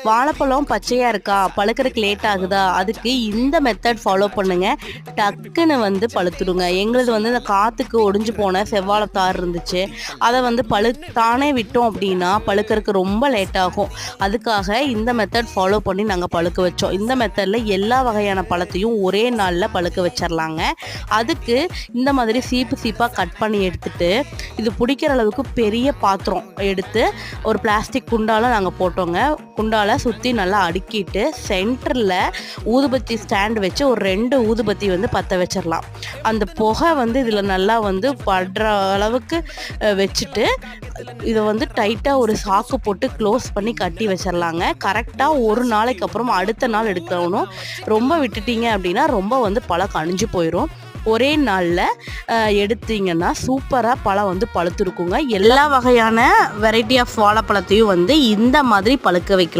வாழைப்பழம் பச்சையாக இருக்கா, பழுக்கிறதுக்கு லேட் ஆகுதா, அதுக்கு இந்த மெத்தட் ஃபாலோ பண்ணுங்கள், டக்குன்னு வந்து பழுத்துடுங்க. எங்களது வந்து இந்த காற்றுக்கு ஒடிஞ்சு போன செவ்வாழைத்தார் இருந்துச்சு, அதை வந்து தானே விட்டோம் அப்படின்னா பழுக்கிறதுக்கு ரொம்ப லேட் ஆகும். அதுக்காக இந்த மெத்தட் ஃபாலோ பண்ணி நாங்கள் பழுக்க வச்சோம். இந்த மெத்தடில் எல்லா வகையான பழத்தையும் ஒரே நாளில் பழுக்க வச்சிடலாங்க. அதுக்கு இந்த மாதிரி சீப்பாக கட் பண்ணி எடுத்துட்டு, இது பிடிக்கிற அளவுக்கு பெரிய பாத்திரம் எடுத்து ஒரு பிளாஸ்டிக் குண்டால நாங்கள் போட்டோங்க. குண்டால சுற்றி நல்லா அடுக்கிட்டு சென்டரில் ஊதுபத்தி ஸ்டாண்ட் வச்சு ஒரு 2 ஊதுபத்தி வந்து பற்ற வச்சிடலாம். அந்த புகை வந்து இதில் நல்லா வந்து படுற அளவுக்கு வச்சுட்டு இதை வந்து டைட்டாக ஒரு சாக்கு போட்டு க்ளோஸ் பண்ணி கட்டி வச்சிடலாங்க. கரெக்டாக ஒரு நாளைக்கு அப்புறம் அடுத்த நாள் எடுக்கணும். ரொம்ப விட்டுட்டீங்க அப்படின்னா ரொம்ப வந்து பழம் கனிஞ்சு போயிடும். ஒரே நாளில் எடுத்தீங்கன்னா சூப்பராக பழம் வந்து பழுத்துருக்குங்க. எல்லா வகையான வெரைட்டி ஆஃப் வாழைப்பழத்தையும் வந்து இந்த மாதிரி பழுக்க வைக்கலாம்.